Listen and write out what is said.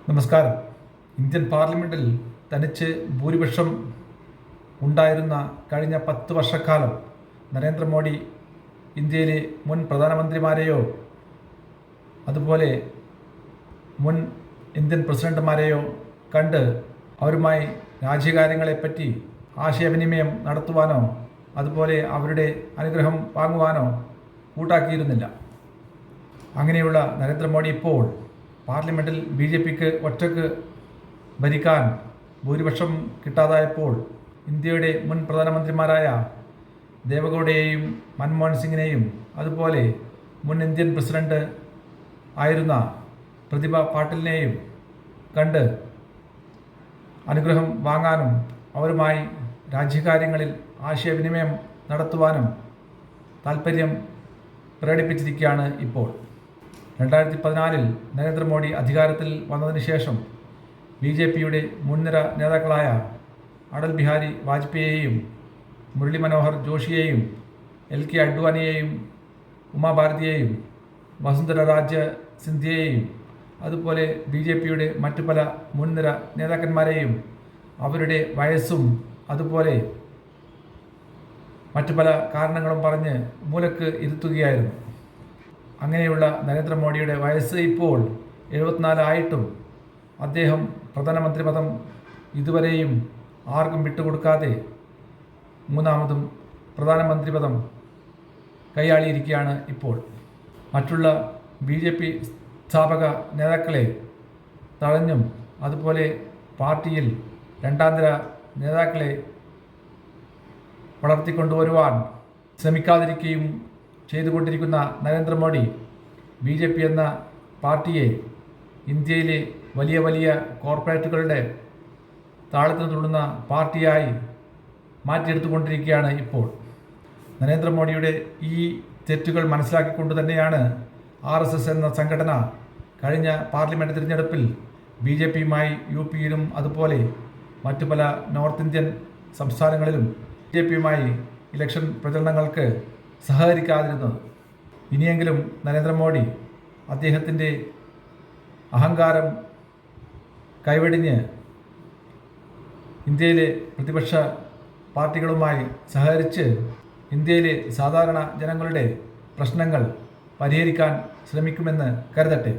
നമസ്കാരം. ഇന്ത്യൻ പാർലമെൻറ്റിൽ തനിച്ച് ഭൂരിപക്ഷം ഉണ്ടായിരുന്ന കഴിഞ്ഞ 10 വർഷക്കാലം നരേന്ദ്രമോദി ഇന്ത്യയിലെ മുൻ പ്രധാനമന്ത്രിമാരെയോ അതുപോലെ മുൻ ഇന്ത്യൻ പ്രസിഡന്റുമാരെയോ കണ്ട് അവരുമായി രാജ്യകാര്യങ്ങളെപ്പറ്റി ആശയവിനിമയം നടത്തുവാനോ അതുപോലെ അവരുടെ അനുഗ്രഹം വാങ്ങുവാനോ കൂട്ടാക്കിയിരുന്നില്ല. അങ്ങനെയുള്ള നരേന്ദ്രമോദി ഇപ്പോൾ പാർലമെൻറ്റിൽ BJPക്ക് ഒറ്റക്ക് ഭരിക്കാൻ ഭൂരിപക്ഷം കിട്ടാതായപ്പോൾ ഇന്ത്യയുടെ മുൻ പ്രധാനമന്ത്രിമാരായ ദേവഗൗഡയെയും മൻമോഹൻ സിംഗിനെയും അതുപോലെ മുൻ ഇന്ത്യൻ പ്രസിഡന്റ് ആയിരുന്ന പ്രതിഭ പാട്ടീലിനെയും കണ്ട് അനുഗ്രഹം വാങ്ങാനും അവരുമായി രാജ്യകാര്യങ്ങളിൽ ആശയവിനിമയം നടത്തുവാനും താൽപ്പര്യം പ്രകടിപ്പിച്ചിരിക്കുകയാണ് ഇപ്പോൾ. 2014 നരേന്ദ്രമോദി അധികാരത്തിൽ വന്നതിന് ശേഷം BJPയുടെ മുൻനിര നേതാക്കളായ അടൽ ബിഹാരി വാജ്പേയിയെയും മുരളി മനോഹർ ജോഷിയെയും LK അഡ്വാനിയെയും ഉമാഭാരതിയെയും വസുന്ധര രാജ സിന്ധ്യയെയും അതുപോലെ BJPയുടെ മറ്റു പല മുൻനിര നേതാക്കന്മാരെയും അവരുടെ വയസ്സും അതുപോലെ മറ്റു പല കാരണങ്ങളും പറഞ്ഞ് മൂലക്ക് ഇരുത്തുകയായിരുന്നു. അങ്ങനെയുള്ള നരേന്ദ്രമോദിയുടെ വയസ്സ് ഇപ്പോൾ 74 ആയിട്ടും അദ്ദേഹം പ്രധാനമന്ത്രി പദം ഇതുവരെയും ആർക്കും വിട്ടുകൊടുക്കാതെ മൂന്നാമതും പ്രധാനമന്ത്രി പദം കൈയാളിയിരിക്കുകയാണ് ഇപ്പോൾ. മറ്റുള്ള BJP സ്ഥാപക നേതാക്കളെ തഴഞ്ഞും അതുപോലെ പാർട്ടിയിൽ രണ്ടാന്തര നേതാക്കളെ വളർത്തിക്കൊണ്ടുവരുവാൻ ശ്രമിക്കാതിരിക്കുകയും ചെയ്തുകൊണ്ടിരിക്കുന്ന നരേന്ദ്രമോദി BJP എന്ന പാർട്ടിയെ ഇന്ത്യയിലെ വലിയ വലിയ കോർപ്പറേറ്റുകളുടെ താളത്തിന് തുള്ളുന്ന പാർട്ടിയായി മാറ്റിയെടുത്തുകൊണ്ടിരിക്കുകയാണ് ഇപ്പോൾ. നരേന്ദ്രമോദിയുടെ ഈ തെറ്റുകൾ മനസ്സിലാക്കിക്കൊണ്ട് തന്നെയാണ് RSS എന്ന സംഘടന കഴിഞ്ഞ പാർലമെൻറ്റ് തിരഞ്ഞെടുപ്പിൽ BJPയുമായി UPയിലും അതുപോലെ മറ്റു പല നോർത്ത് ഇന്ത്യൻ സംസ്ഥാനങ്ങളിലും BJPയുമായി ഇലക്ഷൻ പ്രചരണങ്ങൾക്ക് സഹകരിക്കാതിരുന്നത്. ഇനിയെങ്കിലും നരേന്ദ്രമോദി അദ്ദേഹത്തിൻ്റെ അഹങ്കാരം കൈവെടിഞ്ഞ് ഇന്ത്യയിലെ പ്രതിപക്ഷ പാർട്ടികളുമായി സഹകരിച്ച് ഇന്ത്യയിലെ സാധാരണ ജനങ്ങളുടെ പ്രശ്നങ്ങൾ പരിഹരിക്കാൻ ശ്രമിക്കുമെന്ന് കരുതട്ടെ.